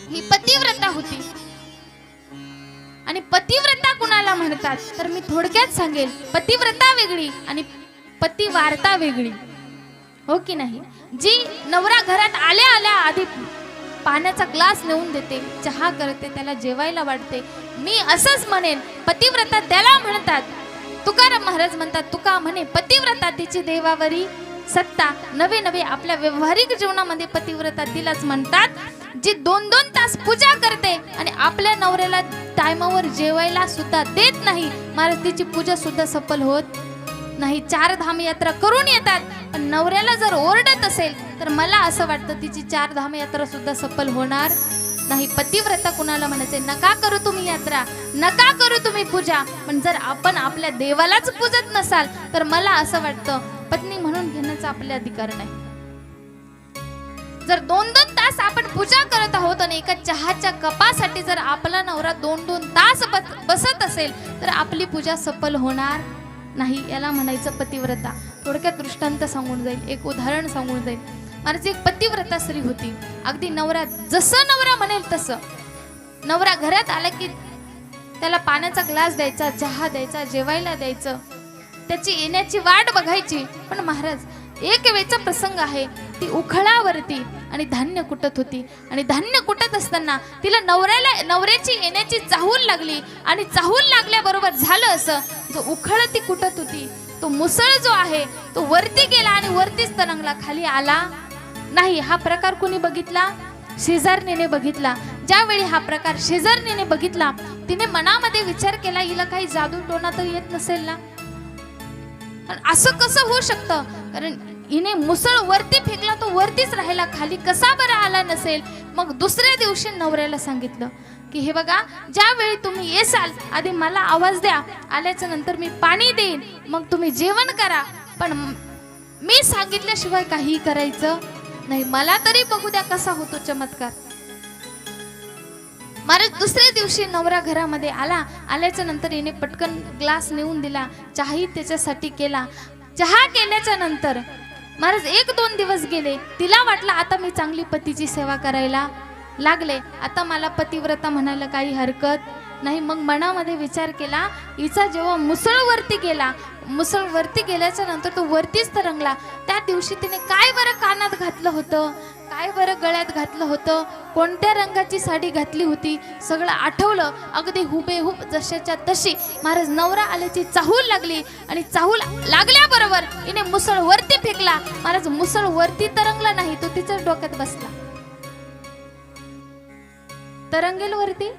ही पतिव्रता होती. आणि पतिव्रता कुणाला म्हणतात तर मी थोडक्यात सांगेल, पतिव्रता वेगळी आणि पतिवार्ता वेगळी, हो की नाही. जी नवरा घरात आल्या आल्या आधी पाण्याचा ग्लास नेऊन देते, चहा करते, त्याला जेवायला वाढते, मी असंच म्हणेन पतिव्रता त्याला म्हणतात. तुकाराम महाराज म्हणतात, तुका म्हणे पतिव्रता तिची देवावरी सत्ता. नवे नवे आपल्या व्यवहारिक जीवनामध्ये पतिव्रता तिलाच म्हणतात, जी 2-2 तास पूजा करते आणि आपल्या नवऱ्याला टायमावर जेवायला सुद्धा देत नाही. महाराज तिची पूजा सुद्धा सफल होत नाही. 4 धाम यात्रा करून येतात, पण नवऱ्याला जर ओरडत असेल तर मला असं वाटतं तिची 4 धाम यात्रा सुद्धा सफल होणार नाही. पतिव्रता कुणाला म्हणायचे, नका करू तुम्ही यात्रा, नका करू तुम्ही पूजा, पण जर आपण आपल्या देवालाच पूजत नसाल तर मला असं वाटतं पत्नी म्हणून घेण्याचा आपला अधिकार नाही. जर 2-2 तास आपण पूजा करत आहोत आणि एका चहाच्या कपासाठी जर आपला नवरा 2-2 तास बसत असेल तर आपली पूजा सफल होणार नाही. याला म्हणायचं पतिव्रता. थोडक्यात दृष्टांत सांगून जाईल, एक उदाहरण सांगून जाईल. माझी एक पतिव्रता स्त्री होती. अगदी नवरा जसं नवरा म्हणेल तसं. नवरा घरात आला की त्याला पाण्याचा ग्लास द्यायचा, चहा द्यायचा, जेवायला द्यायचं, त्याची येण्याची वाट बघायची. पण महाराज एक वेळचा प्रसंग आहे, ती उखळावरती आणि धान्य कुटत होती आणि धान्य कुटत असताना तिला नवऱ्याची येण्याची चाहूल लागली आणि चाहूल लागल्याबरोबर झालं असं, जो उखळ ती कुटत होती तो मुसळ जो आहे तो वरती गेला आणि वरतीच तरंगला, खाली आला नाही. हा प्रकार कोणी बघितला? शेजारणीने बघितला. ज्यावेळी हा प्रकार शेजारणीने बघितला, तिने मनामध्ये विचार केला, हिला काही जादू टोना तर येत नसेल ना, असं कसं होऊ शकतं? कारण हिने मुसळ वरती फेकला, तो वरतीच राहिला, खाली कसा बरं आला नसेल. मग दुसऱ्या दिवशी नवऱ्याला सांगितलं की हे बघा, ज्यावेळी तुम्ही येसाल आधी मला आवाज द्या, आल्याच्या नंतर मी पाणी देईन, मग तुम्ही जेवण करा, पण मी सांगितल्याशिवाय काही करायचं नाही. मला तरी बघू द्या कसा होतो चमत्कार. महाराज दुसऱ्या दिवशी नवरा घरामध्ये आला. आल्याच्या नंतर हिने पटकन ग्लास नेऊन दिला, चहाही त्याच्यासाठी केला. चहा केल्याच्या नंतर महाराज 1-2 दिवस गेले. तिला वाटलं आता मी चांगली पतीची सेवा करायला लागले, आता मला पतिव्रता म्हणायला काही हरकत नाही. मग मनामध्ये विचार केला, हिचा जेव्हा मुसळ वरती गेला, मुसळ वरती गेल्याच्या नंतर तो वरतीच तरंगला. त्या दिवशी तिने काय बरं कानात घातलं होतं, काय बरं गळ्यात घातलं होतं, कोणत्या रंगाची साडी घातली होती, सगळं आठवलं. अगदी हुबेहूब जशाच्या तशी महाराज नवरा आल्याची चाहूल लागली आणि चाहूल लागल्याबरोबर हिने मुसळ वरती फेकला. महाराज मुसळ वरती तरंगला नाही, तो तिच्याच डोक्यात बसला. तरंगेल वरती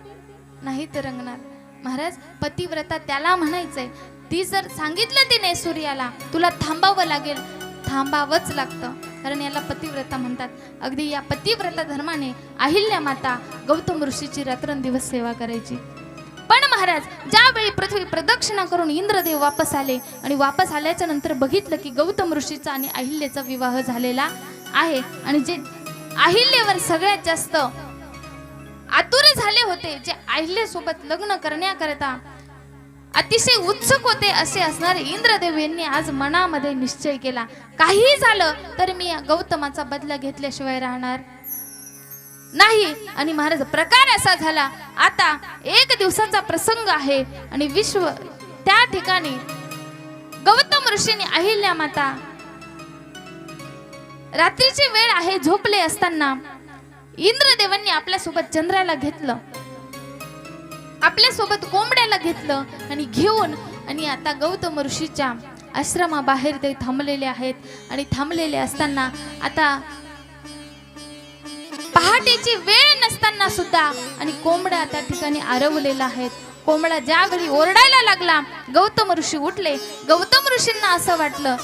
नाही तरंगणार. महाराज पतिव्रता त्याला म्हणायचंय, ती जर सांगितलं तिने सूर्याला तुला थांबावं लागेल, थांबावंच लागतं, कारण याला पतिव्रता म्हणतात. अगदी या पतिव्रता धर्माने अहिल्या माता गौतम ऋषीची रात्रंदिवस सेवा करायची. पण महाराज ज्यावेळी पृथ्वी प्रदक्षिणा करून इंद्रदेव वापस आले आणि वापस आल्याच्या नंतर बघितलं की गौतम ऋषीचा आणि अहिल्याचा विवाह झालेला आहे. आणि जे अहिल्यावर सगळ्यात जास्त आतुर झाले होते, जे अहिल्यासोबत लग्न करण्याकरता अतिशय उत्सुक होते, असे असणारे इंद्रदेव यांनी आज मनामध्ये निश्चय केला, काही झालं तर मी या गौतमाचा बदला घेतल्याशिवाय राहणार नाही. आणि महाराज प्रकार असा झाला, आता 1 दिवसाचा प्रसंग आहे आणि विश्व त्या ठिकाणी गौतम ऋषींनी अहिल्या माता रात्रीची वेळ आहे, झोपले असताना इंद्रदेवांनी आपल्यासोबत चंद्राला घेतलं, आपल्यासोबत कोंबड्याला घेतलं आणि घेऊन आणि आता गौतम ऋषीच्या आश्रमाबाहेर ते थांबलेले आहेत. आणि थांबलेले असताना आता पहाटेची वेळ नसताना सुद्धा आणि कोंबड्या त्या ठिकाणी आरवलेला आहेत. कोंबडा ज्यावेळी ओरडायला लागला, गौतम ऋषी उठले. गौतम ऋषींना असं वाटलं,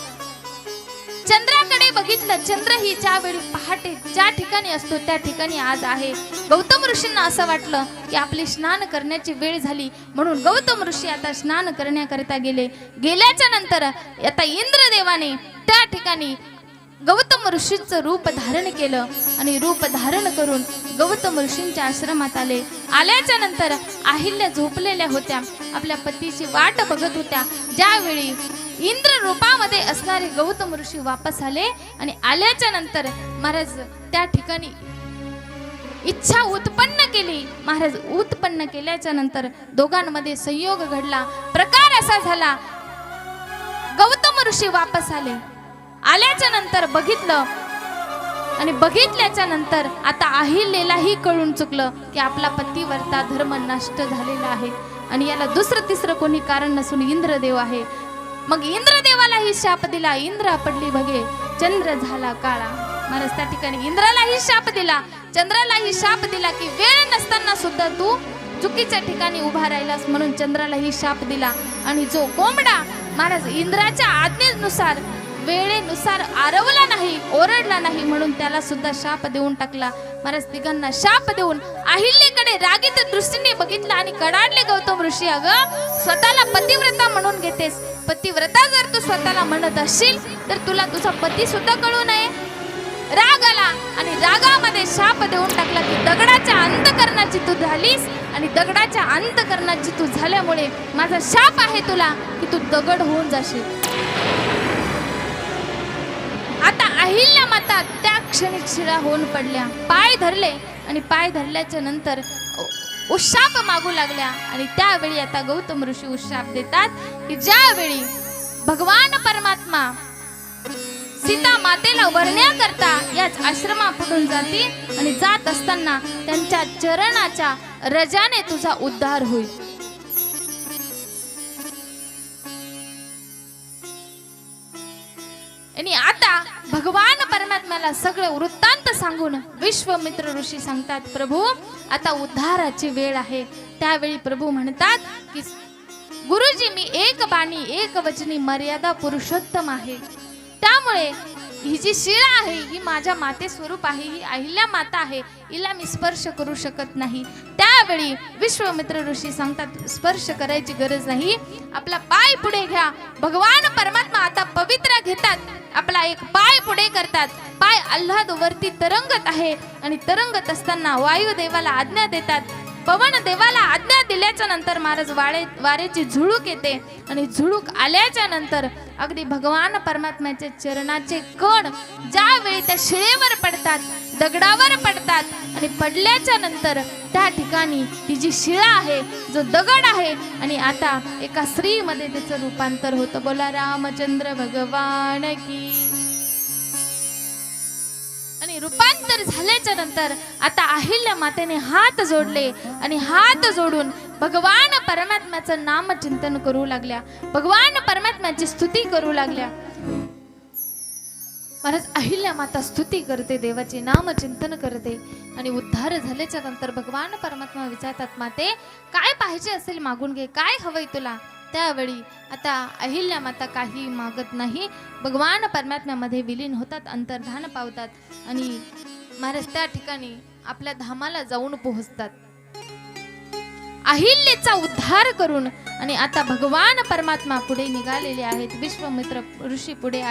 चंद्राकडे बघितलं, चंद्र ही ज्यावेळी पहाटे ज्या ठिकाणी असतो त्या ठिकाणी आज आहे. गौतम ऋषींना असं वाटलं की आपली स्नान करण्याची वेळ झाली, म्हणून गौतम ऋषी आता स्नान करण्याकरिता गेले. गेल्याच्या नंतर आता इंद्रदेवाने त्या ठिकाणी गौतम ऋषींचं रूप धारण केलं आणि रूप धारण करून गौतम ऋषींच्या आश्रमात आले. आल्याच्या नंतर अहिल्या झोपलेल्या होत्या, आपल्या पतीची वाट बघत होत्या. ज्यावेळी इंद्र रूपामध्ये असणारे गौतम ऋषी वापस आले आणि आल्याच्या नंतर महाराज त्या ठिकाणी इच्छा उत्पन्न केली. महाराज उत्पन्न केल्याच्या नंतर दोघांमध्ये संयोग घडला. प्रकार असा झाला, गौतम ऋषी वापस आले. आल्याच्या नंतर बघितलं आणि बघितल्याच्या नंतर आता अहिल्यालाही कळून चुकलं की आपला पतिव्रता धर्म नष्ट झालेला आहे आणि याला दुसरं तिसरं कोणी कारण नसून इंद्रदेव आहे. मग इंद्रदेवालाही शाप दिला. इंद्र पडली बघे, चंद्र झाला काळा. महाराज त्या ठिकाणी इंद्रालाही शाप दिला, चंद्रालाही शाप दिला की वेळ नसताना सुद्धा तू चुकीच्या ठिकाणी उभा राहिलास, म्हणून चंद्रालाही शाप दिला. आणि जो कोंबडा महाराज इंद्राच्या आज्ञेनुसार वेळेनुसार आरवला नाही, ओरडला नाही, म्हणून त्याला सुद्धा शाप देऊन टाकला. महाराज तिघांना शाप देऊन अहिल्याकडे रागीत दृष्टीने बघितला आणि कडाडले गौतम ऋषी, अगं स्वतःला पतिव्रता म्हणून घेतेस, पतिव्रता जर तू स्वतःला म्हणत असशील तर तुला तुझा पती सुद्धा कळू नये. राग आला आणि रागामध्ये शाप देऊन टाकला की दगडाच्या अंतकरणाची तू झालीस आणि दगडाच्या अंतकरणाची तू झाल्यामुळे माझा शाप आहे तुला की तू दगड होऊन जाशील. आता अहिल्या माता त्या क्षणी शिळा होऊन पडल्या, पाय धरले आणि पाय धरल्याच्या नंतर उशाप मागू लागल्या. आणि त्यावेळी आता गौतम ऋषी उशाप देतात की ज्यावेळी भगवान परमात्मा सीता मातेला वरण्याकरता याच आश्रमापुढून जातील आणि जात असताना त्यांच्या चरणाच्या रजाने तुझा उद्धार होईल. आणि आता भगवान परमात्म्याला सगळं वृत्तांत सांगून विश्वामित्र ऋषी सांगतात, प्रभू आता उद्धाराची वेळ आहे. त्यावेळी प्रभू म्हणतात की गुरुजी, मी एक बाणी एक वचनी मर्यादा पुरुषोत्तम आहे, त्यामुळे ही जी शिळा आहे ही माझ्या माते स्वरूप आहे, ही अहिल्या माता आहे, हिला मी स्पर्श करू शकत नाही. त्यावेळी विश्वामित्र ऋषी सांगतात, स्पर्श करायची गरज नाही, आपला पाय पुढे घ्या. भगवान परमात्मा आता पवित्र घेतात, आपला एक पाय पुढे करतात. पाय आल्हाद वरती तरंगत आहे आणि तरंगत असताना वायुदेवाला आज्ञा देतात. पवन देवाला आज्ञा दिल्याच्या नंतर महाराज वाऱ्याची झुळूक येते आणि झुळूक आल्याच्या नंतर अगदी भगवान परमात्म्याचे चरणाचे कण ज्यावेळी त्या शिळेवर पडतात, दगडावर पडतात आणि पडल्याच्या नंतर त्या ठिकाणी ती जी शिळा आहे, जो दगड आहे आणि आता एका स्त्रीमध्ये त्याचं रूपांतर होतं. बोला रामचंद्र भगवान की. आणि रूपांतर झाल्याच्या नंतर आता अहिल्या मातेने हात जोडले आणि हात जोडून भगवान परमात्म्याचं नामचिंतन करू लागल्या, भगवान परमात्म्याची स्तुती करू लागल्या. महाराज अहिल्या माता स्तुती करते, देवाचे नामचिंतन करते आणि उद्धार झाल्याच्या नंतर भगवान परमात्मा विचारतात, माते काय पाहिजे असेल मागून घे, काय हवंय तुला. त्यावेळी आता अहिल्या माता काही मागत नाही, भगवान परमात्म्यामध्ये विलीन होतात, अंतर्धान पावतात आणि महाराज त्या ठिकाणी आपल्या धामाला जाऊन पोहोचतात. अहिल्याचा उद्धार करून आणि आता भगवान परमात्मा पुढे निघालेले आहेत. विश्वामित्र ऋषी पुढे आहे.